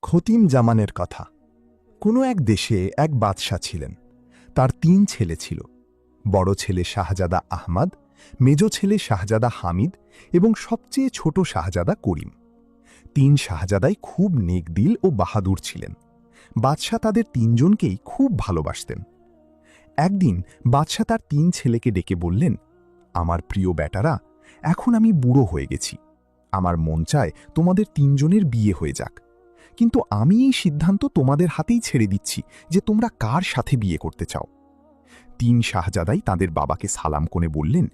খতিম জামানের কথা। কোনো এক দেশে এক বাদশাহ ছিলেন। তার ৩ ছেলে ছিল। বড় ছেলে শাহজাদা আহমদ, মেজ ছেলে শাহজাদা হামিদ এবং সবচেয়ে ছোট শাহজাদা করিম। ৩ শাহজাদাই খুব নেকদিল ও বাহাদুর ছিলেন। বাদশাহ তাদের ৩ জনকেই খুব ভালোবাসতেন। একদিন বাদশাহ তার ৩ ছেলেকে ডেকে বললেন, আমার প্রিয় বেটারা, এখন আমি বুড়ো হয়ে গেছি। আমার মন চায় তোমাদের ৩ জনের বিয়ে হয়ে যাক, কিন্তু আমি এই সিদ্ধান্ত তোমাদের হাতেই ছেড়ে দিচ্ছি যে তোমরা কার সাথে বিয়ে করতে চাও। ৩ শাহজাদাই তাদের বাবাকে সালাম করে বললেন,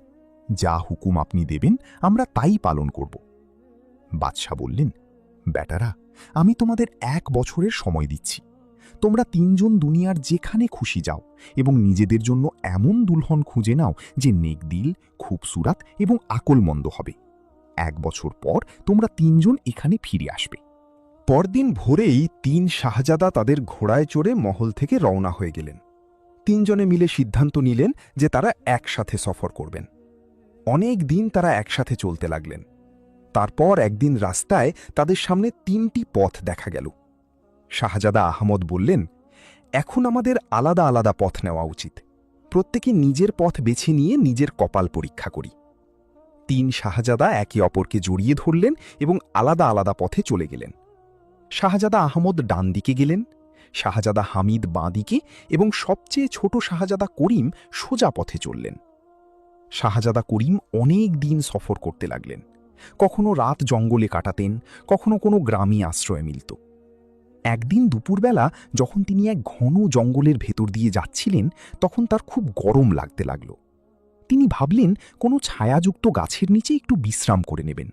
যা হুকুম আপনি দেবেন আমরা তাই পালন করব। বাদশাহ বললেন, বেটারা, আমি তোমাদের ১ বছরের সময় দিচ্ছি। তোমরা ৩ জন দুনিয়ার যেখানে খুশি যাও এবং নিজেদের জন্য এমন দুলহন খুঁজে নাও যে নেকদিল, খুবসুরাত এবং আকলমন্দ হবে। ১ বছর পর তোমরা ৩ জন এখানে ফিরে আসবে। পরদিন ভোরেই ৩ শাহজাদা তাদের ঘোড়ায় চড়ে মহল থেকে রওনা হয়ে গেলেন। ৩ জনে মিলে সিদ্ধান্ত নিলেন যে তারা একসাথে সফর করবেন। অনেক দিন তারা একসাথে চলতে লাগলেন। তারপর একদিন রাস্তায় তাদের সামনে ৩টি পথ দেখা গেল। শাহজাদা আহমদ বললেন, এখন আমাদের আলাদা আলাদা পথ নেওয়া উচিত। প্রত্যেকে নিজের পথ বেছে নিয়ে নিজের কপাল পরীক্ষা করি। ৩ শাহজাদা একে অপরকে জড়িয়ে ধরলেন এবং আলাদা আলাদা পথে চলে গেলেন। শাহজাদা আহমদ ডান দিকে গেলেন, শাহজাদা হামিদ বাঁ দিকে এবং সবচেয়ে ছোট শাহজাদা করিম সোজা পথে চললেন। শাহজাদা করিম অনেক দিন সফর করতে লাগলেন। কখনো রাত জঙ্গলে কাটাতেন, কখনো কোনো গ্রামে আশ্রয় মিলত। একদিন দুপুরবেলা যখন তিনি এক ঘন জঙ্গলের ভেতর দিয়ে যাচ্ছিলেন, তখন তার খুব গরম লাগতে লাগল। তিনি ভাবলেন কোনো ছায়াযুক্ত গাছের নিচে একটু বিশ্রাম করে নেবেন।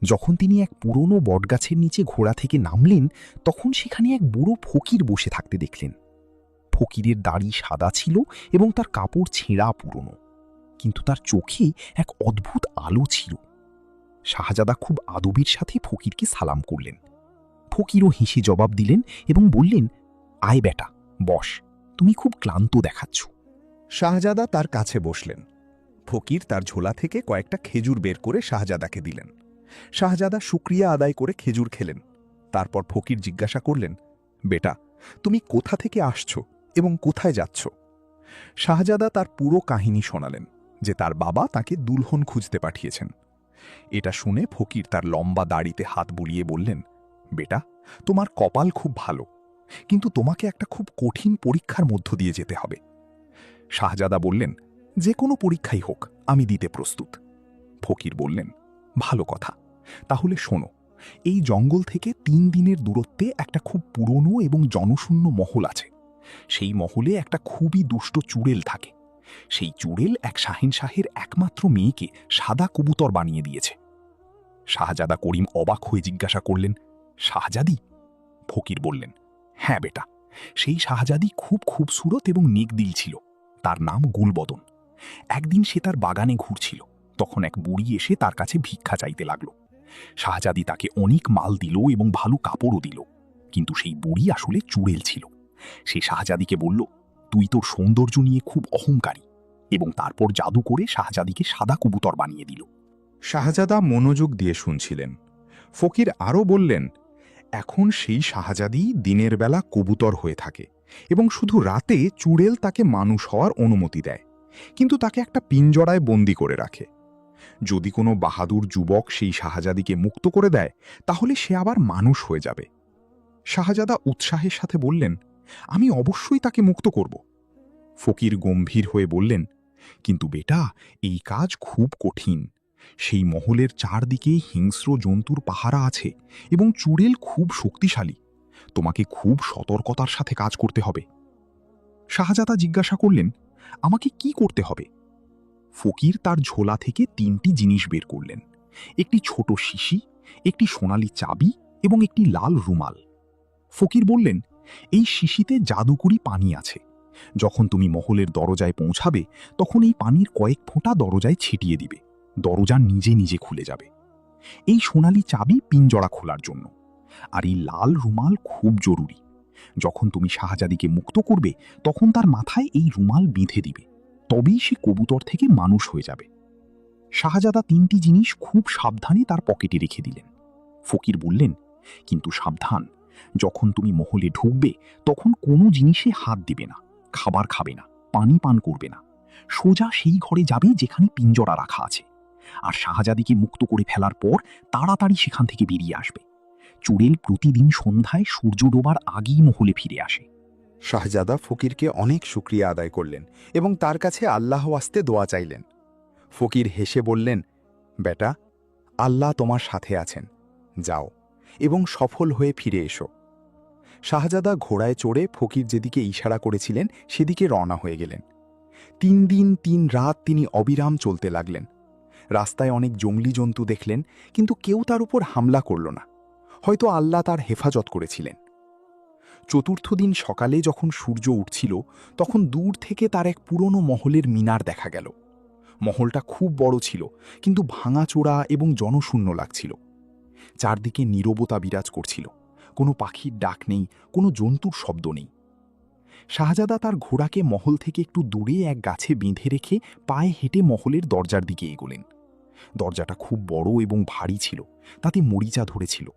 যখন তিনি এক পুরনো বটগাছের নিচে ঘোড়া থেকে নামলেন, তখন সেখানে এক বুড়ো ফকির বসে থাকতে দেখলেন। ফকিরের দাড়ি সাদা ছিল এবং তার কাপড় ছেঁড়া পুরনো, কিন্তু তার চোখে এক অদ্ভুত আলো ছিল। শাহজাদা খুব আদবের সাথে ফকিরকে সালাম করলেন। ফকিরও হেসে জবাব দিলেন এবং বললেন, আয় বেটা, বস, তুমি খুব ক্লান্ত দেখাচ্ছ। শাহজাদা তার কাছে বসলেন। ফকির তার ঝোলা থেকে কয়েকটা খেজুর বের করে শাহজাদাকে দিলেন। শাহজাদা শুকরিয়া আদায় করে খেজুর খেলেন। তারপর ফকির জিজ্ঞাসা করলেন, বেটা, তুমি কোথা থেকে আসছো এবং কোথায় যাচ্ছ? শাহজাদা তার পুরো কাহিনী শোনালেন যে তার বাবা তাকে দুলহন খুঁজতে পাঠিয়েছেন। এটা শুনে ফকির তার লম্বা দাড়িতে হাত বুলিয়ে বললেন, বেটা, তোমার কপাল খুব ভালো, কিন্তু তোমাকে একটা খুব কঠিন পরীক্ষার মধ্য দিয়ে যেতে হবে। শাহজাদা বললেন, যে কোনো পরীক্ষাই হোক, আমি দিতে প্রস্তুত। ফকির বললেন, ভালো কথা, তাহলে শোনো, এই জঙ্গল থেকে ৩ দিনের দূরত্বে একটা খুব পুরনো এবং জনশূন্য মহল আছে। সেই মহলে একটা খুবই দুষ্ট চুড়েল থাকে। সেই চুড়েল এক শাহেনশাহের একমাত্র মেয়েকে সাদা কবুতর বানিয়ে দিয়েছে। শাহজাদা করিম অবাক হয়ে জিজ্ঞাসা করলেন, শাহজাদি? ফকির বললেন, হ্যাঁ বেটা, সেই শাহজাদি খুব খুবসুরত এবং নেকদিল ছিল। তার নাম গুলবদন। একদিন সে তার বাগানে ঘুরছিল, তখন এক বুড়ি এসে তার কাছে ভিক্ষা চাইতে লাগল। শাহজাদি তাকে অনেক মাল দিল এবং ভালো কাপড়ও দিল, কিন্তু সেই বুড়ি আসলে চুড়েল ছিল। সে শাহজাদিকে বলল, তুই তোর সৌন্দর্য নিয়ে খুব অহংকারী, এবং তারপর জাদু করে শাহজাদিকে সাদা কবুতর বানিয়ে দিল। শাহজাদা মনোযোগ দিয়ে শুনছিলেন। ফকির আরও বললেন, এখন সেই শাহজাদি দিনের বেলা কবুতর হয়ে থাকে এবং শুধু রাতে চুড়েল তাকে মানুষ হওয়ার অনুমতি দেয়, কিন্তু তাকে একটা পিঞ্জরায় বন্দি করে রাখে। যদি কোনো বাহাদুর যুবক সেই শাহজাদিকে মুক্ত করে দেয়, তাহলে সে আবার মানুষ হয়ে যাবে। শাহজাদা উৎসাহের সাথে বললেন, আমি অবশ্যই তাকে মুক্ত করব। ফকির গম্ভীর হয়ে বললেন, কিন্তু বেটা, এই কাজ খুব কঠিন। সেই মহলের চারদিকে হিংস্র জন্তুর পাহারা আছে এবং চুড়েল খুব শক্তিশালী। তোমাকে খুব সতর্কতার সাথে কাজ করতে হবে। শাহজাদা জিজ্ঞাসা করলেন, আমাকে কি করতে হবে? ফকির তার ঝোলা থেকে ৩টি জিনিস বের করলেন, একটি ছোট শিশি, একটি সোনালি চাবি এবং একটি লাল রুমাল। ফকির বললেন, এই শিশিতে জাদুকরি পানি আছে। যখন তুমি মহলের দরজায় পৌঁছাবে, তখন এই পানির কয়েক ফোঁটা দরজায় ছিটিয়ে দিবে। দরজা নিজে নিজে খুলে যাবে। এই সোনালি চাবি পিঞ্জরা খোলার জন্য, আর এই লাল রুমাল খুব জরুরি। যখন তুমি শাহজাদিকে মুক্ত করবে, তখন তার মাথায় এই রুমাল বেঁধে দিবে, তবেই সে কবুতর থেকে মানুষ হয়ে যাবে। শাহজাদা ৩টি জিনিস খুব সাবধানে তার পকেটে রেখে দিলেন। ফকির বললেন, কিন্তু সাবধান, যখন তুমি মহলে ঢুকবে তখন কোনো জিনিসে হাত দিবে না, খাবার খাবে না, পানি পান করবে না। সোজা সেই ঘরে যাবে যেখানে পিঞ্জরা রাখা আছে। আর শাহজাদিকে মুক্ত করে ফেলার পর তাড়াতাড়ি সেখান থেকে বেরিয়ে আসবে। চুড়েল প্রতিদিন সন্ধ্যায় সূর্য ডোবার আগেই মহলে ফিরে আসে। শাহজাদা ফকিরকে অনেক শুকরিয়া আদায় করলেন এবং তার কাছে আল্লাহ আস্তে দোয়া চাইলেন। ফকির হেসে বললেন, বেটা, আল্লাহ তোমার সাথে আছেন, যাও এবং সফল হয়ে ফিরে এসো। শাহজাদা ঘোড়ায় চড়ে ফকির যেদিকে ইশারা করেছিলেন সেদিকে রওনা হয়ে গেলেন। 3 দিন 3 রাত তিনি অবিরাম চলতে লাগলেন। রাস্তায় অনেক জঙ্গলি জন্তু দেখলেন, কিন্তু কেউ তার উপর হামলা করল না। হয়তো আল্লাহ তার হেফাজত করেছিলেন। চতুর্থ দিন সকালে যখন সূর্য উঠছিল তখন দূর থেকে তার এক পুরনো মহলের মিনার দেখা গেল। মহলটা খুব বড় ছিল, কিন্তু ভাঙাচোরা এবং জনশূন্য লাগছিল। চারদিকে নীরবতা বিরাজ করছিল, কোনো পাখির ডাক নেই, কোনো জন্তুর শব্দ নেই। শাহজাদা তার ঘোড়াকে মহল থেকে একটু দূরে এক গাছে বেঁধে রেখে পায়ে হেঁটে মহলের দরজার দিকে এগোলেন। দরজাটা খুব বড় এবং ভারী ছিল, তাতে মরিচা ধরেছিল।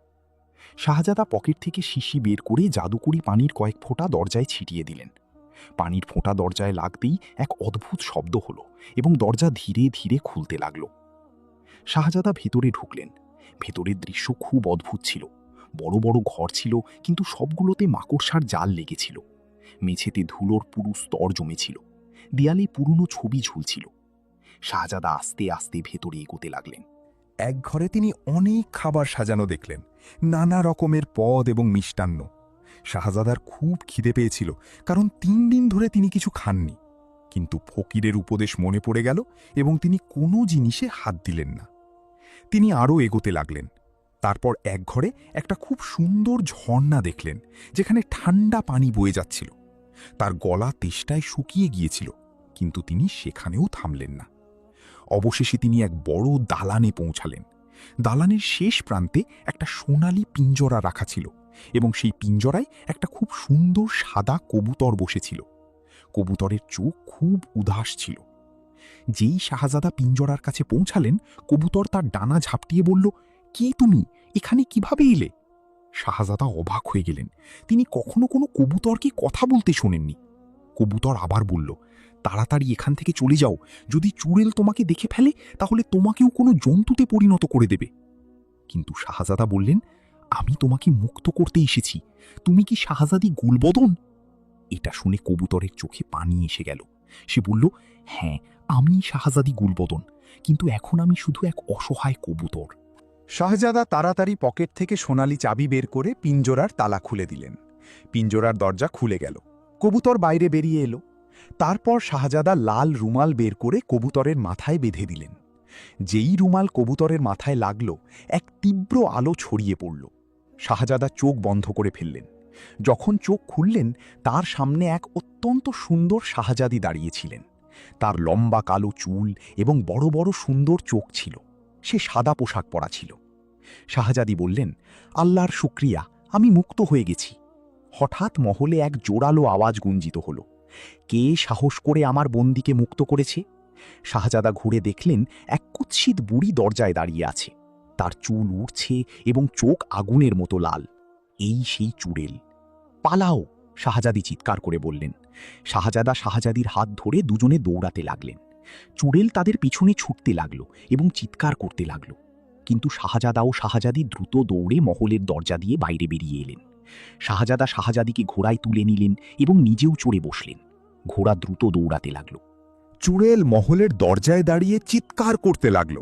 শাহজাদা পকেট থেকে শিশি বের করে জাদুকরি পানির কয়েক ফোঁটা দরজায় ছিটিয়ে দিলেন। পানির ফোঁটা দরজায় লাগতেই এক অদ্ভুত শব্দ হলো এবং দরজা ধীরে ধীরে খুলতে লাগল। শাহজাদা ভেতরে ঢুকলেন। ভেতরের দৃশ্য খুব অদ্ভুত ছিল। বড় বড় ঘর ছিল, কিন্তু সবগুলোতে মাকড়সার জাল লেগেছিল। মেঝেতে ধুলোর পুরু স্তর জমেছিল। দেয়ালে পুরনো ছবি ঝুলছিল। শাহজাদা আস্তে আস্তে ভেতরে এগোতে লাগলেন। এক ঘরে তিনি অনেক খাবার সাজানো দেখলেন, নানা রকমের পদ এবং মিষ্টান্ন। শাহজাদার খুব খিদে পেয়েছিল, কারণ 3 দিন ধরে তিনি কিছু খাননি। কিন্তু ফকিরের উপদেশ মনে পড়ে গেল এবং তিনি কোনো জিনিসে হাত দিলেন না। তিনি আরও এগোতে লাগলেন। তারপর এক ঘরে একটা খুব সুন্দর ঝর্ণা দেখলেন, যেখানে ঠান্ডা পানি বয়ে যাচ্ছিল। তার গলা তেষ্টায় শুকিয়ে গিয়েছিল, কিন্তু তিনি সেখানেও থামলেন না। অবশেষে তিনি এক বড় দালানে পৌঁছালেন। দালানের শেষ প্রান্তে একটা সোনালি পিঞ্জরা রাখা ছিল এবং সেই পিঞ্জরায় একটা খুব সুন্দর সাদা কবুতর বসেছিল। কবুতরের চোখ খুব উদাস ছিল। যেই শাহজাদা পিঞ্জরার কাছে পৌঁছালেন, কবুতর তার ডানা ঝাপটিয়ে বলল, কে তুমি? এখানে কিভাবে এলে? শাহজাদা অবাক হয়ে গেলেন। তিনি কখনো কোনো কবুতরকে কথা বলতে শোনেননি। কবুতর আবার বলল, তাড়াতাড়ি এখান থেকে চলে যাও। যদি চুড়েল তোমাকে দেখে ফেলে তাহলে তোমাকেও কোনো জন্তুতে পরিণত করে দেবে। কিন্তু শাহজাদা বললেন, আমি তোমাকে মুক্ত করতে এসেছি। তুমি কি শাহজাদি গুলবদন? এটা শুনে কবুতরের চোখে পানি এসে গেল। সে বলল, হ্যাঁ, আমি শাহজাদি গুলবদন, কিন্তু এখন আমি শুধু এক অসহায় কবুতর। শাহজাদা তাড়াতাড়ি পকেট থেকে সোনালি চাবি বের করে পিঞ্জরার তালা খুলে দিলেন। পিঞ্জরার দরজা খুলে গেল। কবুতর বাইরে বেরিয়ে এলো। তারপর শাহজাদা লাল রুমাল বের করে কবুতরের মাথায় বেঁধে দিলেন। যেই রুমাল কবুতরের মাথায় লাগল, এক তীব্র আলো ছড়িয়ে পড়ল। শাহজাদা চোখ বন্ধ করে ফেললেন। যখন চোখ খুললেন, তার সামনে এক অত্যন্ত সুন্দর শাহজাদি দাঁড়িয়েছিলেন। তার লম্বা কালো চুল এবং বড় বড় সুন্দর চোখ ছিল। সে সাদা পোশাক পরা ছিল। শাহজাদি বললেন, আল্লাহর শুকরিয়া, আমি মুক্ত হয়ে গেছি। হঠাৎ মহলে এক জোরালো আওয়াজ গুঞ্জিত হল। কে সাহস করে আমার বন্দীকে মুক্ত করেছে? শাহজাদা ঘুরে দেখলেন, এক কুৎসিত বুড়ি দরজায় দাঁড়িয়ে আছে। তার চুল উড়ছে এবং চোখ আগুনের মতো লাল। এই সেই চুড়েল। পালাও! শাহজাদি চিৎকার করে বললেন। শাহজাদা শাহজাদির হাত ধরে দুজনে দৌড়াতে লাগলেন। চুড়েল তাদের পিছনে ছুটতে লাগল এবং চিৎকার করতে লাগল। কিন্তু শাহজাদা ও শাহজাদি দ্রুত দৌড়ে মহলের দরজা দিয়ে বাইরে বেরিয়ে এলেন। শাহজাদা শাহজাদিকে ঘোড়ায় তুলে নিলেন এবং নিজেও চড়ে বসলেন। ঘোড়া দ্রুত দৌড়াতে লাগল। চুড়েল মহলের দরজায় দাঁড়িয়ে চিৎকার করতে লাগল,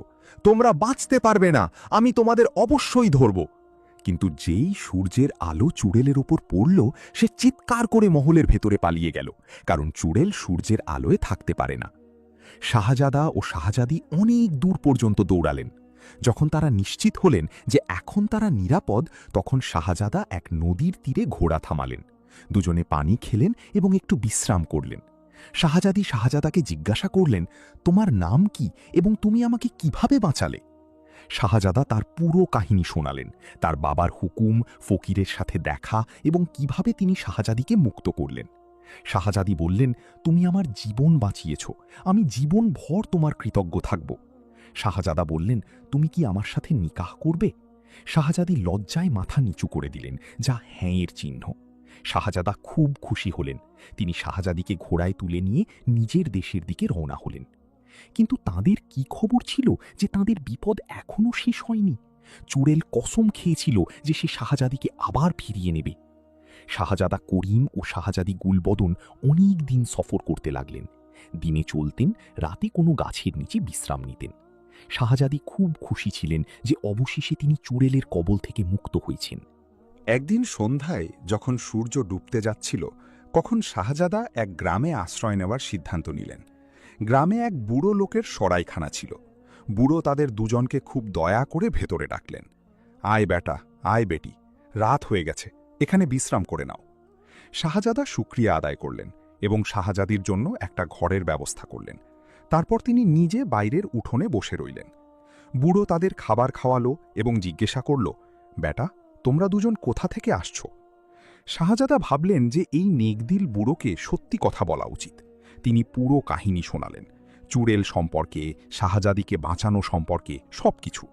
তোমরা বাঁচতে পারবে না, আমি তোমাদের অবশ্যই ধরব। কিন্তু যেই সূর্যের আলো চুড়েলের ওপর পড়ল, সে চিৎকার করে মহলের ভেতরে পালিয়ে গেল, কারণ চুড়েল সূর্যের আলোয় থাকতে পারে না। শাহজাদা ও শাহজাদি অনেক দূর পর্যন্ত দৌড়ালেন। যখন তারা নিশ্চিত হলেন যে এখন তারা নিরাপদ, তখন শাহজাদা এক নদীর তীরে ঘোড়া থামালেন। দুজনে পানি খেলেন এবং একটু বিশ্রাম করলেন। শাহজাদি শাহজাদাকে জিজ্ঞাসা করলেন, তোমার নাম কি এবং তুমি আমাকে কিভাবে বাঁচালে? শাহজাদা তার পুরো কাহিনী শোনালেন, তার বাবার হুকুম, ফকিরের সাথে দেখা এবং কিভাবে তিনি শাহজাদিকে মুক্ত করলেন। শাহজাদি বললেন, তুমি আমার জীবন বাঁচিয়েছ, আমি জীবনভর তোমার কৃতজ্ঞ থাকব। শাহজাদা বললেন, তুমি কি আমার সাথে নিকাহ করবে? শাহজাদি লজ্জায় মাথা নিচু করে দিলেন, যা হ্যাঁয়ের চিহ্ন। শাহজাদা খুব খুশি হলেন। তিনি শাহজাদিকে ঘোড়ায় তুলে নিয়ে নিজের দেশের দিকে রওনা হলেন। কিন্তু তাদের কি খবর ছিল যে তাদের বিপদ এখনও শেষ হয়নি। চুড়েল কসম খেয়েছিল যে সে শাহজাদিকে আবার ফিরিয়ে নেবে। শাহজাদা করিম ও শাহজাদি গুলবদন অনেক দিন সফর করতে লাগলেন। দিনে চলতেন, রাতে কোনো গাছের নিচে বিশ্রাম নিতেন। শাহজাদি খুব খুশি ছিলেন যে অবশেষে তিনি চুড়েলের কবল থেকে মুক্ত হয়েছেন। একদিন সন্ধ্যায় যখন সূর্য ডুবতে যাচ্ছিল, তখন শাহজাদা এক গ্রামে আশ্রয় নেওয়ার সিদ্ধান্ত নিলেন। গ্রামে এক বুড়ো লোকের সরাইখানা ছিল। বুড়ো তাদের দুজনকে খুব দয়া করে ভেতরে ডাকলেন। আয় বেটা, আয় বেটি, রাত হয়ে গেছে, এখানে বিশ্রাম করে নাও। শাহজাদা শুকরিয়া আদায় করলেন এবং শাহজাদির জন্য একটা ঘরের ব্যবস্থা করলেন। তারপর তিনি নিজে বাইরের উঠোনে বসে রইলেন। বুড়ো তাদের খাবার খাওয়ালো এবং জিজ্ঞাসা করল, বেটা, তোমরা দুজন কোথা থেকে আসছো? শাহজাদা ভাবলেন যে এই নেকদিল বুড়োকে সত্যি কথা বলা উচিত। তিনি পুরো কাহিনী শোনালেন, চুড়েল সম্পর্কে, শাহজাদিকে বাঁচানো সম্পর্কে, সবকিছু।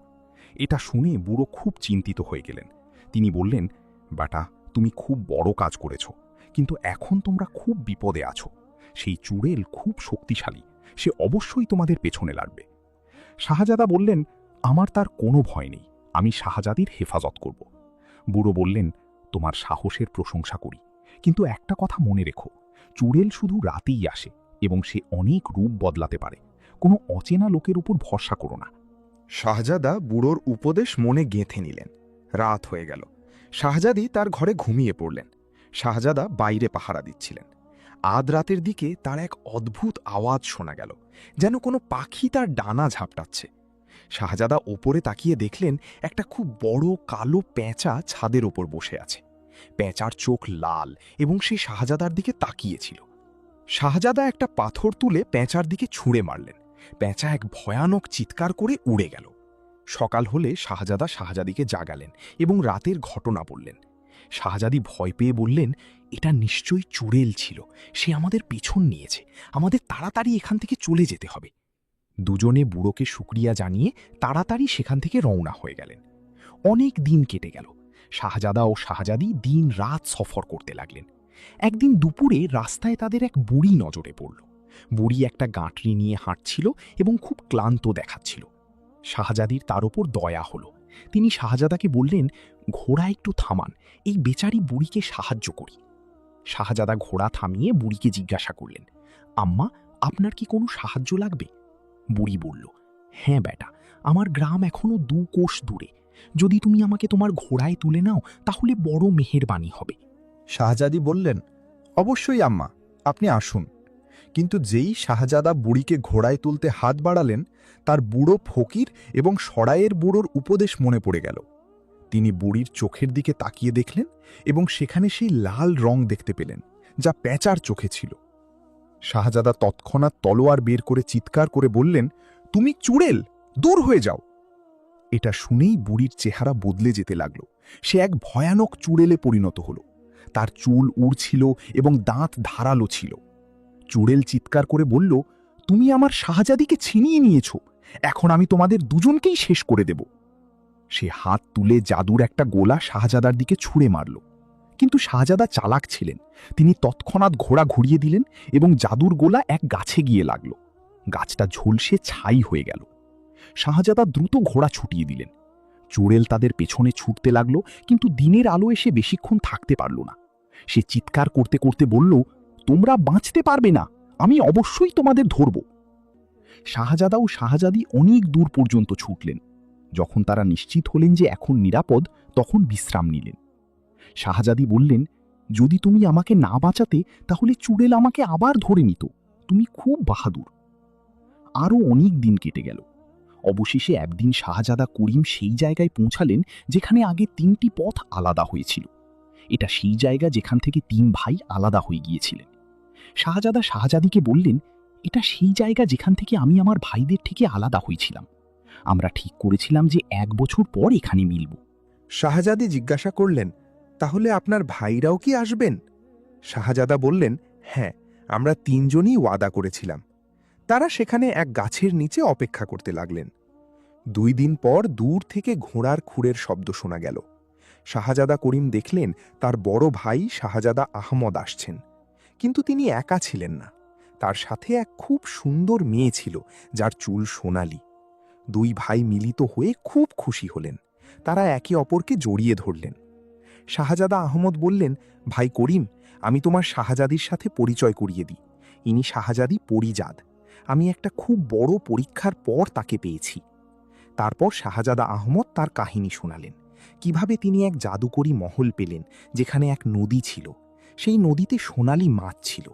এটা শুনে বুড়ো খুব চিন্তিত হয়ে গেলেন। তিনি বললেন, বেটা, তুমি খুব বড় কাজ করেছ, কিন্তু এখন তোমরা খুব বিপদে আছো। সেই চুড়েল খুব শক্তিশালী, সে অবশ্যই তোমাদের পেছনে লাগবে। শাহজাদা বললেন, আমার তার কোনো ভয় নেই, আমি শাহজাদির হেফাজত করব। বুড়ো বললেন, তোমার সাহসের প্রশংসা করি, কিন্তু একটা কথা মনে রেখো, চুড়েল শুধু রাতেই আসে এবং সে অনেক রূপ বদলাতে পারে। কোনো অচেনা লোকের উপর ভরসা করো না। শাহজাদা বুড়োর উপদেশ মনে গেঁথে নিলেন। রাত হয়ে গেল। শাহজাদি তার ঘরে ঘুমিয়ে পড়লেন। শাহজাদা বাইরে পাহারা দিচ্ছিলেন। আধ রাতের দিকে তার এক অদ্ভুত আওয়াজ শোনা গেল, যেন কোনো পাখি তার ডানা ঝাপটাচ্ছে। শাহজাদা ওপরে তাকিয়ে দেখলেন একটা খুব বড় কালো পেঁচা ছাদের ওপর বসে আছে। পেঁচার চোখ লাল এবং সে শাহজাদার দিকে তাকিয়েছিল। শাহজাদা একটা পাথর তুলে পেঁচার দিকে ছুঁড়ে মারলেন। পেঁচা এক ভয়ানক চিৎকার করে উড়ে গেল। সকাল হলে শাহজাদা শাহজাদিকে জাগালেন এবং রাতের ঘটনা বললেন। শাহজাদি ভয় পেয়ে বললেন, এটা নিশ্চয়ই চুড়েল ছিল, সে আমাদের পেছন নিয়েছে, আমাদের তাড়াতাড়ি এখান থেকে চলে যেতে হবে। দুজনে বুড়োকে শুকরিয়া জানিয়ে তাড়াতাড়ি সেখান থেকে রওনা হয়ে গেলেন। অনেক দিন কেটে গেল। শাহজাদা ও শাহজাদি দিন রাত সফর করতে লাগলেন। একদিন দুপুরে রাস্তায় তাদের এক বুড়ি নজরে পড়ল। বুড়ি একটা গাঁটরি নিয়ে হাঁটছিল এবং খুব ক্লান্ত দেখাচ্ছিল। শাহজাদির তার ওপর দয়া হলো। তিনি শাহজাদাকে বললেন, ঘোড়া একটু থামান, এই বেচারি বুড়িকে সাহায্য করি। শাহজাদা ঘোড়া থামিয়ে বুড়িকে জিজ্ঞাসা করলেন, আম্মা, আপনার কি কোনো সাহায্য লাগবে? বুড়ি বলল, হ্যাঁ বেটা, আমার গ্রাম এখনো 2 কোষ দূরে। যদি তুমি আমাকে তোমার ঘোড়ায় তুলে নাও তাহলে বড় মেহেরবানি হবে। শাহজাদি বললেন, অবশ্যই আম্মা, আপনি আসুন। কিন্তু যেই শাহজাদা বুড়িকে ঘোড়ায় তুলতে হাত বাড়ালেন, তার বুড়ো ফকির এবং সরাইয়ের বুড়োর উপদেশ মনে পড়ে গেল। তিনি বুড়ির চোখের দিকে তাকিয়ে দেখলেন এবং সেখানে সেই লাল রং দেখতে পেলেন, যা পেঁচার চোখে ছিল। শাহজাদা তৎক্ষণাৎ তলোয়ার বের করে চিৎকার করে বললেন, তুমি চুড়েল, দূর হয়ে যাও। এটা শুনেই বুড়ির চেহারা বদলে যেতে লাগল। সে এক ভয়ানক চুড়েলে পরিণত হল। তার চুল উড়ছিল এবং দাঁত ধারালো ছিল। চুড়েল চিৎকার করে বলল, তুমি আমার শাহজাদিকে ছিনিয়ে নিয়েছ, এখন আমি তোমাদের দুজনকেই শেষ করে দেব। সে হাত তুলে জাদুর একটা গোলা শাহজাদার দিকে ছুঁড়ে মারল। কিন্তু শাহজাদা চালাক ছিলেন। তিনি তৎক্ষণাৎ ঘোড়া ঘুরিয়ে দিলেন এবং জাদুর গোলা এক গাছে গিয়ে লাগল। গাছটা ঝলসে ছাই হয়ে গেল। শাহজাদা দ্রুত ঘোড়া ছুটিয়ে দিলেন। চুড়েল তাদের পেছনে ছুটতে লাগল, কিন্তু দিনের আলো এসে বেশিক্ষণ থাকতে পারল না। সে চিৎকার করতে করতে বলল, তোমরা বাঁচতে পারবে না, আমি অবশ্যই তোমাদের ধরব। শাহজাদা ও শাহজাদি অনেক দূর পর্যন্ত ছুটলেন। যখন তারা নিশ্চিত হলেন যে এখন নিরাপদ, তখন বিশ্রাম নিলেন। শাহজাদি বললেন, যদি তুমি আমাকে না বাঁচাতে তাহলে চুড়েল আমাকে আবার ধরে নিত, তুমি খুব বাহাদুর। আরও অনেক দিন কেটে গেল। অবশেষে একদিন শাহজাদা করিম সেই জায়গায় পৌঁছালেন যেখানে আগে 3টি পথ আলাদা হয়েছিল। এটা সেই জায়গা যেখান থেকে 3 ভাই আলাদা হয়ে গিয়েছিলেন। শাহজাদা শাহজাদিকে বললেন, এটা সেই জায়গা যেখান থেকে আমি আমার ভাইদের থেকে আলাদা হয়েছিলাম। আমরা ঠিক করেছিলাম যে 1 বছর পর এখানে মিলব। শাহজাদি জিজ্ঞাসা করলেন, তাহলে আপনার ভাইরাও কি আসবেন? শাহজাদা বললেন, হ্যাঁ, আমরা 3 জনই ওয়াদা করেছিলাম। তারা সেখানে এক গাছের নিচে অপেক্ষা করতে লাগলেন। 2 দিন পর দূর থেকে ঘোড়ার খুরের শব্দ শোনা গেল। শাহজাদা করিম দেখলেন তার বড় ভাই শাহজাদা আহমদ আসছেন, কিন্তু তিনি একা ছিলেন না। তার সাথে এক খুব সুন্দর মেয়ে ছিল, যার চুল সোনালি। 2 ভাই মিলিত হয়ে খুব খুশি হলেন। তারা একে অপরকে জড়িয়ে ধরলেন। শাহজাদা আহমদ বললেন, ভাই করিম, আমি তোমার শাহজাদির সাথে পরিচয় করিয়ে দিই। ইনি শাহজাদি পরিজাদ। আমি একটা খুব বড় পরীক্ষার পর তাকে পেয়েছি। তারপর শাহজাদা আহমদ তার কাহিনী শোনালেন, কিভাবে তিনি এক জাদুকরী মহল পেলেন যেখানে এক নদী ছিল। সেই নদীতে সোনালি মাছ ছিল।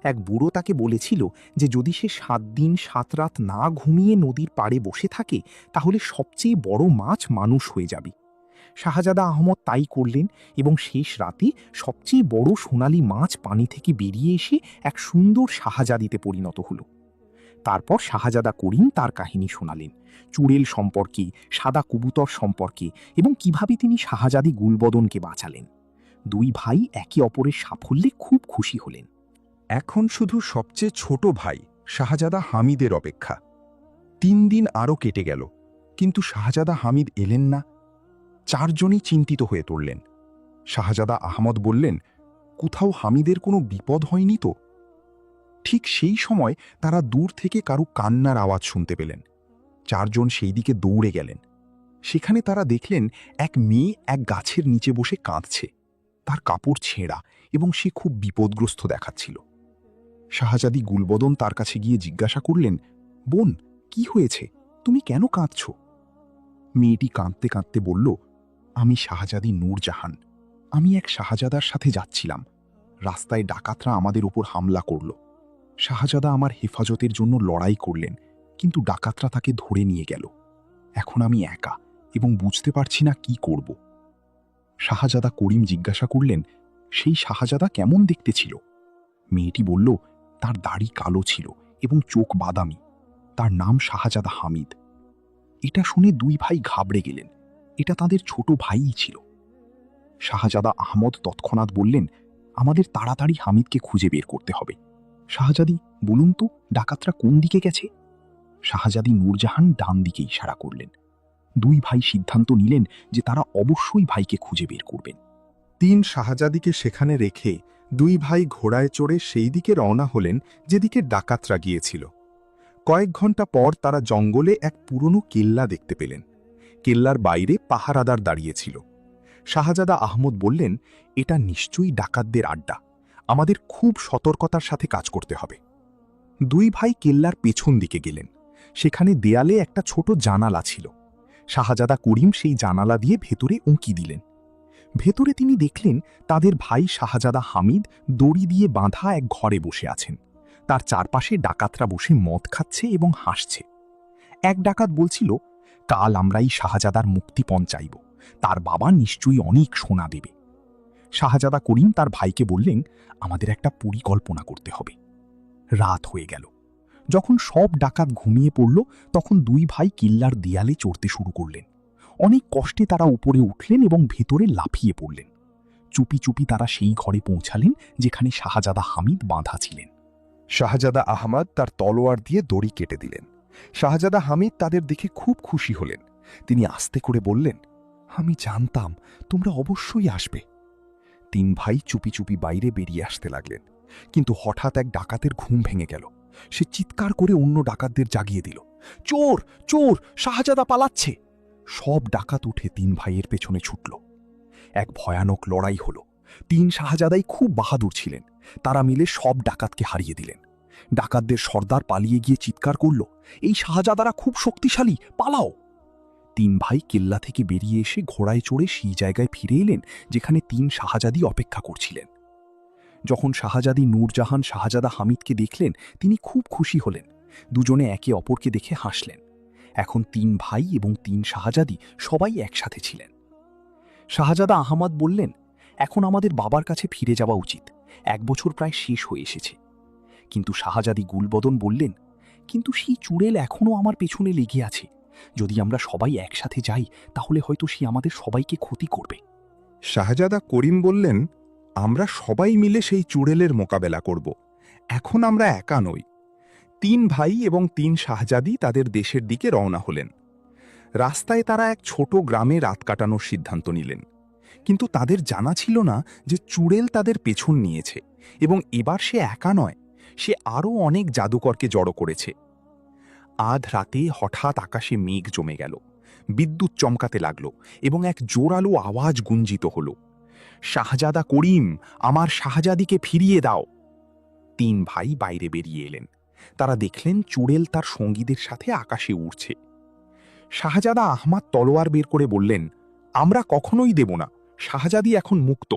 এক বুড়ো তাকে বলেছিল যে যদি সে 7 দিন 7 রাত না ঘুমিয়ে নদীর পাড়ে বসে থাকে তাহলে সবচেয়ে বড় মাছ মানুষ হয়ে যাবে। শাহজাদা আহমদ তাই করলেন এবং শেষ রাতে সবচেয়ে বড় সোনালি মাছ পানি থেকে বেরিয়ে এসে এক সুন্দর শাহজাদিতে পরিণত হল। তারপর শাহজাদা করিম তার কাহিনী শোনালেন, চুড়েল সম্পর্কে, সাদা কবুতর সম্পর্কে এবং কিভাবে তিনি শাহজাদি গুলবদনকে বাঁচালেন। 2 ভাই একে অপরের সাফল্যে খুব খুশি হলেন। এখন শুধু সবচেয়ে ছোট ভাই শাহজাদা হামিদের অপেক্ষা। 3 দিন আরও কেটে গেল, কিন্তু শাহজাদা হামিদ এলেন না। 4 জনই চিন্তিত হয়ে পড়লেন। শাহজাদা আহমদ বললেন, কোথাও হামিদের কোনো বিপদ হয়নি তো? ঠিক সেই সময় তারা দূর থেকে কারো কান্নার আওয়াজ শুনতে পেলেন। 4 জন সেই দিকে দৌড়ে গেলেন। সেখানে তারা দেখলেন এক মেয়ে এক গাছের নিচে বসে কাঁদছে। তার কাপড় ছেঁড়া এবং সে খুব বিপদগ্রস্ত দেখাচ্ছিল। শাহজাদি গুলবদন তার কাছে গিয়ে জিজ্ঞাসা করলেন, বোন, কি হয়েছে? তুমি কেন কাঁদছ? মেয়েটি কাঁদতে কাঁদতে বলল, আমি শাহজাদি নূরজাহান। আমি এক শাহজাদার সাথে যাচ্ছিলাম। রাস্তায় ডাকাতরা আমাদের উপর হামলা করল। শাহজাদা আমার হেফাজতের জন্য লড়াই করলেন, কিন্তু ডাকাতরা তাকে ধরে নিয়ে গেল। এখন আমি একা এবং বুঝতে পারছি না কি করব। শাহজাদা করিম জিজ্ঞাসা করলেন, সেই শাহজাদা কেমন দেখতে ছিল? মেয়েটি বলল, তার দাড়ি কালো ছিল এবং চোখ বাদামি। তার নাম শাহজাদা হামিদ। এটা শুনে 2 ভাই ঘাবড়ে গেলেন। এটা তাদের ছোট ভাইই ছিল। শাহজাদা আহমদ তৎক্ষণাৎ বললেন, আমাদের তাড়াতাড়ি হামিদকে খুঁজে বের করতে হবে। শাহজাদি, বলুন তো ডাকাতরা কোন দিকে গেছে? শাহজাদি নূরজাহান ডান দিকে ইশারা করলেন। 2 ভাই সিদ্ধান্ত নিলেন যে তারা অবশ্যই ভাইকে খুঁজে বের করবেন। 3 শাহজাদিকে সেখানে রেখে 2 ভাই ঘোড়ায় চড়ে সেই দিকে রওনা হলেন যেদিকে ডাকাতরা গিয়েছিল। কয়েক ঘন্টা পর তারা জঙ্গলে এক পুরনো কেল্লা দেখতে পেলেন। কেল্লার বাইরে পাহারাদার দাঁড়িয়েছিল। শাহজাদা আহমদ বললেন, এটা নিশ্চয়ই ডাকাতদের আড্ডা। আমাদের খুব সতর্কতার সাথে কাজ করতে হবে। 2 ভাই কেল্লার পেছন দিকে গেলেন। সেখানে দেয়ালে একটা ছোট জানালা ছিল। শাহজাদা করিম সেই জানালা দিয়ে ভেতরে উঁকি দিলেন। ভেতরে তিনি দেখলেন তাদের ভাই শাহজাদা হামিদ দড়ি দিয়ে বাঁধা এক ঘরে বসে আছেন। তার চারপাশে ডাকাতরা বসে মদ খাচ্ছে এবং হাসছে। এক ডাকাত বলছিল, কাল আমরা এই শাহজাদার মুক্তিপণ চাইব। তার বাবা নিশ্চয়ই অনেক সোনা দেবে। শাহজাদা করিম তার ভাইকে বললেন, আমাদের একটা পরিকল্পনা করতে হবে। রাত হয়ে গেল। যখন সব ডাকাত ঘুমিয়ে পড়ল তখন 2 ভাই কিল্লার দেয়ালে চড়তে শুরু করলেন। অনেক কষ্টে তারা উপরে উঠলেন এবং ভেতরে লাফিয়ে পড়লেন। চুপি চুপি তারা সেই ঘরে পৌঁছালেন যেখানে শাহজাদা হামিদ বাঁধা ছিলেন। শাহজাদা আহমদ তার তলোয়ার দিয়ে দড়ি কেটে দিলেন। শাহজাদা হামিদ তাদের দেখে খুব খুশি হলেন। তিনি আস্তে করে বললেন, আমি জানতাম তোমরা অবশ্যই আসবে। 3 ভাই চুপি চুপি বাইরে বেরিয়ে আসতে লাগলেন, কিন্তু হঠাৎ এক ডাকাতের ঘুম ভেঙে গেল। সে চিৎকার করে অন্য ডাকাতদের জাগিয়ে দিল, চোর চোর, শাহজাদা পালাচ্ছে। সব ডাকাত উঠে 3 ভাইয়ের পেছনে ছুটল। এক ভয়ানক লড়াই হল। 3 শাহজাদাই খুব বাহাদুর ছিলেন। তারা মিলে সব ডাকাতকে হারিয়ে দিলেন। ডাকাতদের সর্দার পালিয়ে গিয়ে চিৎকার করল, এই শাহজাদারা খুব শক্তিশালী, পালাও। 3 ভাই কেল্লা থেকে বেরিয়ে এসে ঘোড়ায় চড়ে সেই জায়গায় ফিরে এলেন যেখানে 3 শাহজাদি অপেক্ষা করছিলেন। যখন শাহজাদি নূরজাহান শাহজাদা হামিদকে দেখলেন তিনি খুব খুশি হলেন। দুজনে একে অপরকে দেখে হাসলেন। এখন 3 ভাই এবং 3 শাহজাদি সবাই একসাথে ছিলেন। শাহজাদা আহমদ বললেন, এখন আমাদের বাবার কাছে ফিরে যাওয়া উচিত। 1 বছর প্রায় শেষ হয়ে এসেছে। কিন্তু শাহজাদি গুলবদন বললেন, কিন্তু সেই চুড়েল এখনও আমার পেছনে লেগে আছে। যদি আমরা সবাই একসাথে যাই তাহলে হয়তো সে আমাদের সবাইকে ক্ষতি করবে। শাহজাদা করিম বললেন, আমরা সবাই মিলে সেই চুড়েলের মোকাবেলা করব। এখন আমরা একা নই। 3 ভাই এবং 3 শাহজাদি তাদের দেশের দিকে রওনা হলেন। রাস্তায় তারা এক ছোট গ্রামে রাত কাটানোর সিদ্ধান্ত নিলেন, কিন্তু তাদের জানা ছিল না যে চুড়েল তাদের পেছন নিয়েছে এবং এবার সে একা নয়, সে আরও অনেক জাদুকরকে জড়ো করেছে। আধ রাতে হঠাৎ আকাশে মেঘ জমে গেল, বিদ্যুৎ চমকাতে লাগল এবং এক জোরালো আওয়াজ গুঞ্জিত হল, শাহজাদা করিম, আমার শাহজাদিকে ফিরিয়ে দাও। 3 ভাই বাইরে বেরিয়ে এলেন। তারা দেখলেন চুড়েল তার সঙ্গীদের সাথে আকাশে উড়ছে। শাহজাদা আহমাদ তলোয়ার বের করে বললেন, আমরা কখনোই দেব না, শাহজাদি এখন মুক্ত।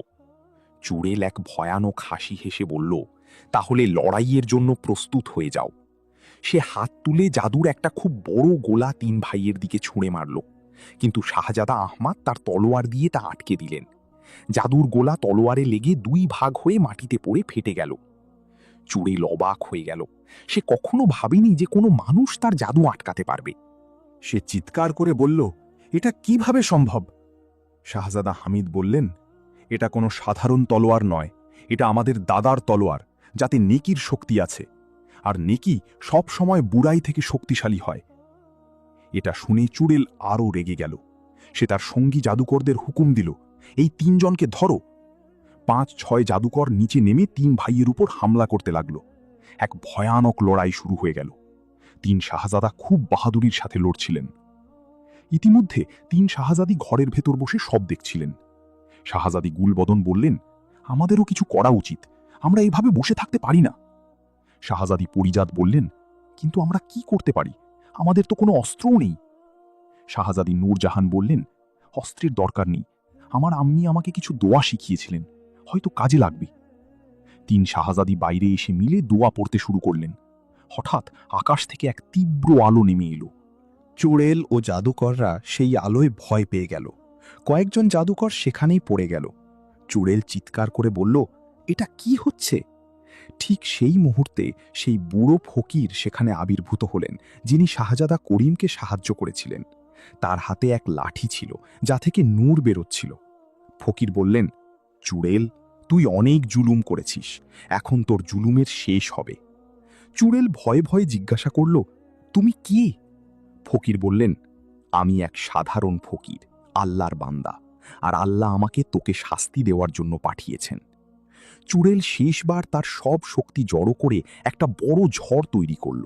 চুড়েল এক ভয়ানক হাসি হেসে বলল, তাহলে লড়াইয়ের জন্য প্রস্তুত হয়ে যাও। সে হাত তুলে জাদুর একটা খুব বড় গোলা 3 ভাইয়ের দিকে ছুঁড়ে মারল, কিন্তু শাহজাদা আহমাদ তার তলোয়ার দিয়ে তা আটকে দিলেন। জাদুর গোলা তলোয়ারে লেগে 2 ভাগ হয়ে মাটিতে পড়ে ফেটে গেল। চুড়েল অবাক হয়ে গেল। সে কখনো ভাবেনি যে কোনো মানুষ তার জাদু আটকাতে পারবে। সে চিৎকার করে বলল, এটা কিভাবে সম্ভব? শাহজাদা হামিদ বললেন, এটা কোনো সাধারণ তলোয়ার নয়, এটা আমাদের দাদার তলোয়ার, যাতে নেকির শক্তি আছে, আর নেকি সব সময় বুড়াই থেকে শক্তিশালী হয়। এটা শুনে চুড়েল আরও রেগে গেল। সে তার সঙ্গী জাদুকরদের হুকুম দিল, এই 3 জনকে ধরো। 5-6 জাদুকর নিচে নেমে 3 ভাইয়ের উপর হামলা করতে লাগল। এক ভয়ানক লড়াই শুরু হয়ে গেল। 3 শাহজাদা খুব বাহাদুরির সাথে লড়ছিলেন। ইতিমধ্যে 3 শাহজাদি ঘরের ভেতর বসে সব দেখছিলেন। শাহজাদি গুলবদন বললেন, আমাদেরও কিছু করা উচিত, আমরা এভাবে বসে থাকতে পারি না। শাহজাদি পরিজাত বললেন, কিন্তু আমরা কি করতে পারি, আমাদের তো কোনো অস্ত্রও নেই। শাহজাদি নূরজাহান বললেন, অস্ত্রের দরকার নেই, আমার আম্মি আমাকে কিছু দোয়া শিখিয়েছিলেন, হয়তো কাজে লাগবে। 3 শাহজাদি বাইরে এসে মিলে দোয়া পড়তে শুরু করলেন। হঠাৎ আকাশ থেকে এক তীব্র আলো নেমে এলো। চুড়েল ও জাদুকররা সেই আলোয় ভয় পেয়ে গেল। কয়েকজন জাদুকর সেখানেই পড়ে গেল। চুড়েল চিৎকার করে বলল, এটা কি হচ্ছে? ঠিক সেই মুহূর্তে সেই বুড়ো ফকির সেখানে আবির্ভূত হলেন, যিনি শাহজাদা করিমকে সাহায্য করেছিলেন। তার হাতে এক লাঠি ছিল, যা থেকে নূর বেরোচ্ছিল। ফকির বললেন, চুড়েল, তুই অনেক জুলুম করেছিস, এখন তোর জুলুমের শেষ হবে। চুড়েল ভয়ে ভয়ে জিজ্ঞাসা করল, তুমি কে? ফকির বললেন, আমি এক সাধারণ ফকির, আল্লাহর বান্দা, আর আল্লাহ আমাকে তোকে শাস্তি দেওয়ার জন্য পাঠিয়েছেন। চুড়েল শেষবার তার সব শক্তি জড়ো করে একটা বড় ঝড় তৈরি করল।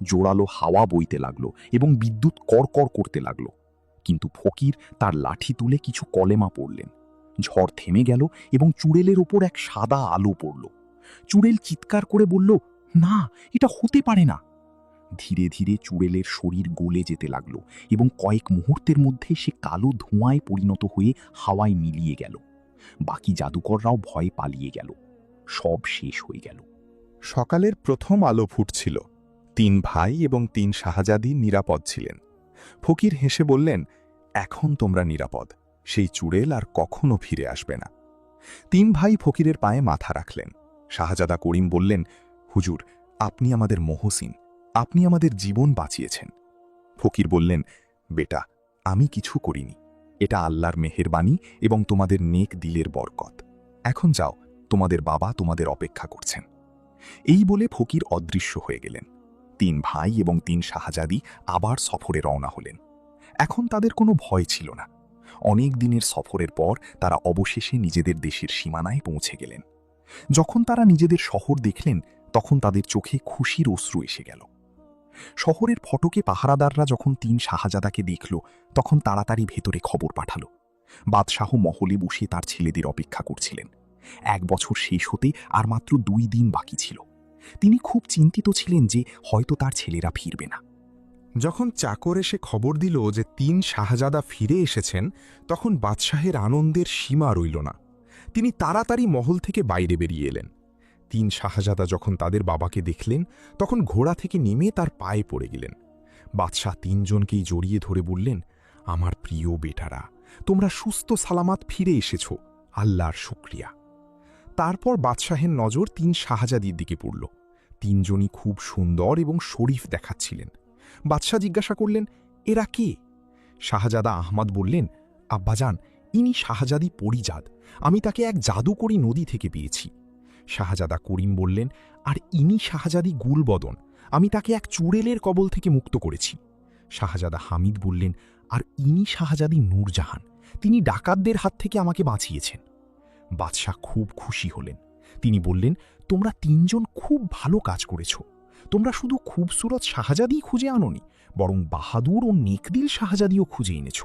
জোরালো হাওয়া বইতে লাগল এবং বিদ্যুৎ কড়কড় করতে লাগল। কিন্তু ফকির তার লাঠি তুলে কিছু কলেমা পড়লেন। ঝড় থেমে গেল এবং চুড়েলের ওপর এক সাদা আলো পড়ল। চুড়েল চিৎকার করে বলল, না, এটা হতে পারে না। ধীরে ধীরে চুড়েলের শরীর গলে যেতে লাগল এবং কয়েক মুহূর্তের মধ্যে সে কালো ধোঁয়ায় পরিণত হয়ে হাওয়ায় মিলিয়ে গেল। বাকি জাদুকররাও ভয়ে পালিয়ে গেল। সব শেষ হয়ে গেল। সকালের প্রথম আলো ফুটছিল। 3 ভাই এবং 3 শাহজাদি নিরাপদ ছিলেন। ফকির হেসে বললেন, এখন তোমরা নিরাপদ, সেই চুড়েল আর কখনো ফিরে আসবে না। 3 ভাই ফকিরের পায়ে মাথা রাখলেন। শাহজাদা করিম বললেন, হুজুর, আপনি আমাদের মহসিন, আপনি আমাদের জীবন বাঁচিয়েছেন। ফকির বললেন, বেটা, আমি কিছু করিনি, এটা আল্লাহর মেহেরবানি এবং তোমাদের নেক দিলের বরকত। এখন যাও, তোমাদের বাবা তোমাদের অপেক্ষা করছেন। এই বলে ফকির অদৃশ্য হয়ে গেলেন। 3 ভাই এবং 3 শাহজাদি আবার সফরে রওনা হলেন। এখন তাদের কোনো ভয় ছিল না। অনেক দিনের সফরের পর তারা অবশেষে নিজেদের দেশের সীমানায় পৌঁছে গেলেন। যখন তারা নিজেদের শহর দেখলেন, তখন তাদের চোখে খুশির অশ্রু এসে গেল। শহরের ফটকে পাহারাদাররা যখন 3 শাহজাদাকে দেখল, তখন তাড়াতাড়ি ভেতরে খবর পাঠালো। বাদশাহ মহলে বসে তার ছেলেদের অপেক্ষা করছিলেন। 1 বছর শেষ হতে আর মাত্র 2 দিন বাকি ছিল। তিনি খুব চিন্তিত ছিলেন যে হয়তো তার ছেলেরা ফিরবে না। যখন চাকর এসে খবর দিল যে 3 শাহজাদা ফিরে এসেছেন, তখন বাদশাহের আনন্দের সীমা রইল না। তিনি তাড়াতাড়ি মহল থেকে বাইরে বেরিয়ে এলেন। 3 শাহজাদা যখন তাদের বাবাকে দেখলেন, তখন ঘোড়া থেকে নেমে তার পায়ে পড়ে গেলেন। বাদশাহ 3 জনকেই জড়িয়ে ধরে বললেন, আমার প্রিয় বেটারা, তোমরা সুস্থ সালামাত ফিরে এসেছ, আল্লাহর শুকরিয়া। তারপর বাদশাহের নজর 3 শাহজাদির দিকে পড়ল। 3 জনই খুব সুন্দর এবং শরীফ দেখাচ্ছিলেন। বাদশাহ জিজ্ঞাসা করলেন, এরা কে? শাহজাদা আহমদ বললেন, আব্বাজান, ইনি শাহজাদি পরিজাত, আমি তাকে এক জাদুকরী নদী থেকে পেয়েছি। শাহজাদা করিম বললেন, আর ইনি শাহজাদি গুলবদন, আমি তাকে এক চুড়েলের কবল থেকে মুক্ত করেছি। শাহজাদা হামিদ বললেন, আর ইনি শাহজাদি নূরজাহান, তিনি ডাকাতদের হাত থেকে আমাকে বাঁচিয়েছেন। বাদশাহ খুব খুশি হলেন। তিনি বললেন, তোমরা তিনজন খুব ভালো কাজ করেছ। তোমরা শুধু খুবসুরত শাহজাদিই খুঁজে আনোনি, বরং বাহাদুর ও নেকদিল শাহজাদিও খুঁজে এনেছ।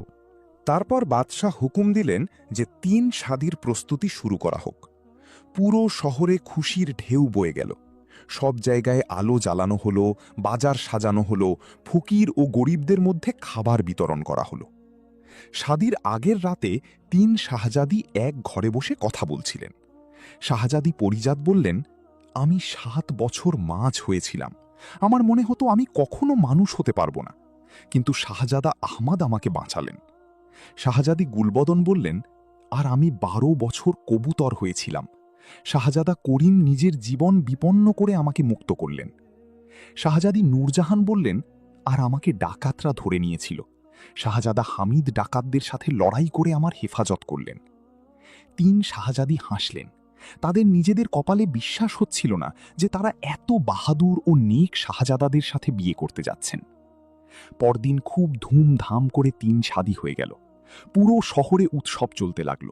তারপর বাদশাহ হুকুম দিলেন যে 3 শাদীর প্রস্তুতি শুরু করা হোক। পুরো শহরে খুশির ঢেউ বয়ে গেল। সব জায়গায় আলো জ্বালানো হলো, বাজার সাজানো হলো, ফকির ও গরিবদের মধ্যে খাবার বিতরণ করা হলো। শাদীর আগের রাতে 3 শাহজাদি এক ঘরে বসে কথা বলছিলেন। শাহজাদি পরিজাত বললেন, আমি 7 বছর মাছ হয়েছিলাম। আমার মনে হতো আমি কখনো মানুষ হতে পারবো না, কিন্তু শাহজাদা আহমদ আমাকে বাঁচালেন। শাহজাদি গুলবদন বললেন, আর আমি 12 বছর কবুতর হয়েছিলাম। শাহজাদা করিম নিজের জীবন বিপন্ন করে আমাকে মুক্ত করলেন। শাহজাদি নূরজাহান বললেন, আর আমাকে ডাকাতরা ধরে নিয়েছিল। শাহজাদা হামিদ ডাকাতদের সাথে লড়াই করে আমার হেফাজত করলেন। 3 শাহজাদি হাসলেন। তাদের নিজেদের কপালে বিশ্বাস হচ্ছিল না যে তারা এত বাহাদুর ও নেক শাহজাদাদের সাথে বিয়ে করতে যাচ্ছেন। পরদিন খুব ধুমধাম করে 3 শাদী হয়ে গেল। পুরো শহরে উৎসব চলতে লাগল।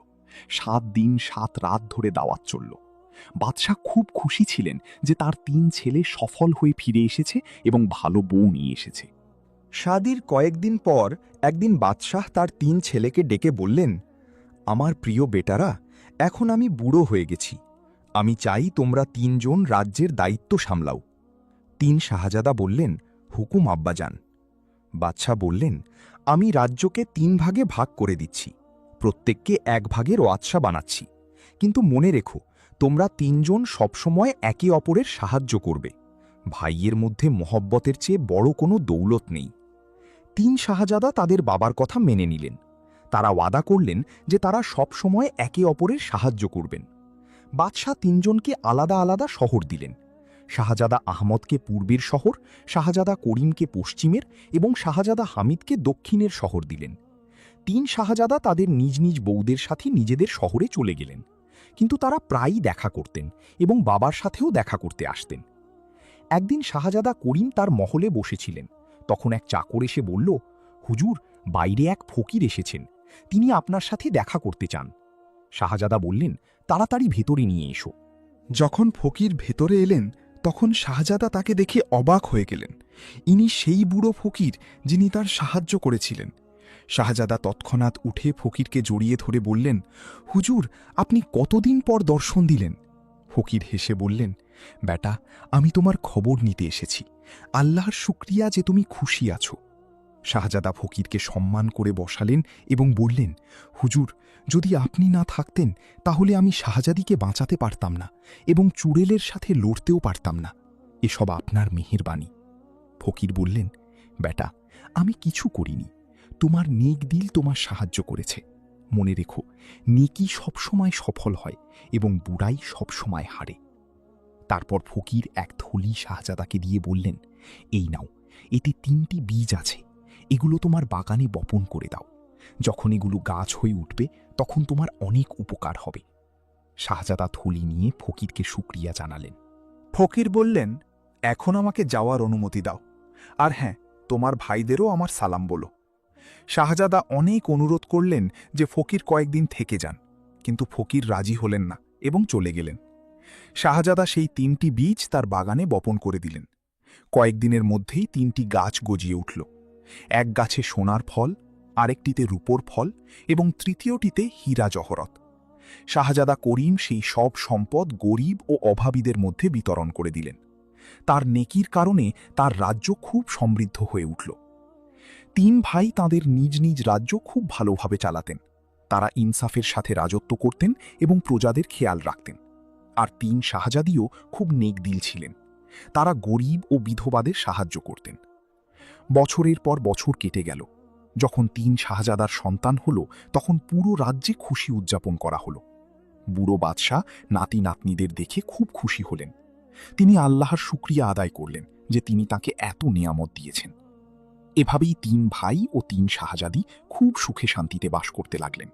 7 দিন 7 রাত ধরে দাওয়াত চলল। বাদশাহ খুব খুশি ছিলেন যে তার 3 ছেলে সফল হয়ে ফিরে এসেছে এবং ভালো বউ নিয়ে এসেছে। শাদীর কয়েকদিন পর একদিন বাদশাহ তার 3 ছেলেকে ডেকে বললেন, আমার প্রিয় বেটারা, এখন আমি বুড়ো হয়ে গেছি। আমি চাই তোমরা 3 জন রাজ্যের দায়িত্ব সামলাও। 3 শাহজাদা বললেন, হুকুম আব্বাজান। বাদশাহ বললেন, আমি রাজ্যকে 3 ভাগে ভাগ করে দিচ্ছি, প্রত্যেককে 1 ভাগের ওয়াদশা বানাচ্ছি। কিন্তু মনে রেখো, তোমরা 3 জন সবসময় একে অপরের সাহায্য করবে। ভাইয়ের মধ্যে মহব্বতের চেয়ে বড় কোনো দৌলত নেই। 3 শাহজাদা তাদের বাবার কথা মেনে নিলেন। তারা ওয়াদা করলেন যে তারা সব সময় একে অপরের সাহায্য করবেন। বাদশাহ 3 জনকে আলাদা আলাদা শহর দিলেন। শাহজাদা আহমদকে পূর্বের শহর, শাহজাদা করিমকে পশ্চিমের এবং শাহজাদা হামিদকে দক্ষিণের শহর দিলেন। 3 শাহজাদা তাদের নিজ নিজ বউদের সাথে নিজেদের শহরে চলে গেলেন। কিন্তু তারা প্রায়ই দেখা করতেন এবং বাবার সাথেও দেখা করতে আসতেন। একদিন শাহজাদা করিম তার মহলে বসেছিলেন। তখন এক চাকর এসে বলল, হুজুর, বাইরে এক ফকির এসেছেন, তিনি আপনার সাথে দেখা করতে চান। শাহজাদা বললেন, তাড়াতাড়ি ভেতরে নিয়ে এসো। যখন ফকির ভেতরে এলেন, তখন শাহজাদা তাকে দেখে অবাক হয়ে গেলেন। ইনি সেই বুড়ো ফকির যিনি তার সাহায্য করেছিলেন। শাহজাদা তৎক্ষণাৎ উঠে ফকিরকে জড়িয়ে ধরে বললেন, হুজুর, আপনি কতদিন পর দর্শন দিলেন? ফকির হেসে বললেন, বেটা, আমি তোমার খবর নিতে এসেছি। আল্লাহর শুকরিয়া যে তুমি খুশি আছো। শাহজাদা ফকিরকে সম্মান করে বসালেন এবং বললেন, হুজুর, যদি আপনি না থাকতেন তাহলে আমি শাহজাদিকে বাঁচাতে পারতাম না এবং চুড়েলের সাথে লড়তেও পারতাম না। এসব আপনার মেহেরবানি। ফকির বললেন, বেটা, আমি কিছু করিনি, তোমার নেক দিল তোমার সাহায্য করেছে। মনে রেখো, নেকি সবসময় সফল হয় এবং বুড়াই সবসময় হারে। তারপর ফকির এক থলি শাহজাদাকে দিয়ে বললেন, এই নাও, এতে 3টি বীজ আছে। এগুলো তোমার বাগানে বপন করে দাও। যখন এগুলো গাছ হয়ে উঠবে তখন তোমার অনেক উপকার হবে। শাহজাদা থলি নিয়ে ফকিরকে শুকরিয়া জানালেন। ফকির বললেন, এখন আমাকে যাওয়ার অনুমতি দাও। আর হ্যাঁ, তোমার ভাইদেরও আমার সালাম বলো। শাহজাদা অনেক অনুরোধ করলেন যে ফকির কয়েকদিন থেকে যান, কিন্তু ফকির রাজি হলেন না এবং চলে গেলেন। শাহজাদা সেই 3টি বীজ তার বাগানে বপন করে দিলেন। কয়েকদিনের মধ্যেই 3টি গাছ গজিয়ে উঠল। এক গাছে সোনার ফল, আরেকটিতে রূপোর ফল এবং তৃতীয়টিতে হীরা জহরত। শাহজাদা করিম সেই সব সম্পদ গরিব ও অভাবীদের মধ্যে বিতরণ করে দিলেন। তার নেকির কারণে তার রাজ্য খুব সমৃদ্ধ হয়ে উঠল। 3 ভাই তাদের নিজ নিজ রাজ্য খুব ভালোভাবে চালাতেন। তারা ইনসাফের সাথে রাজত্ব করতেন এবং প্রজাদের খেয়াল রাখতেন। আর 3 শাহজাদিও খুব নেকদিল ছিলেন। তারা গরিব ও বিধবাদের সাহায্য করতেন। বছরের পর বছর কেটে গেল। যখন 3 শাহজাদার সন্তান হল, তখন পুরো রাজ্যে খুশি উদযাপন করা হল। বুড়ো বাদশাহ নাতি নাতনিদের দেখে খুব খুশি হলেন। তিনি আল্লাহর শুকরিয়া আদায় করলেন যে তিনি তাকে এত নেয়ামত দিয়েছেন। এভাবেই 3 ভাই ও 3 শাহজাদি খুব সুখে শান্তিতে বাস করতে লাগলেন।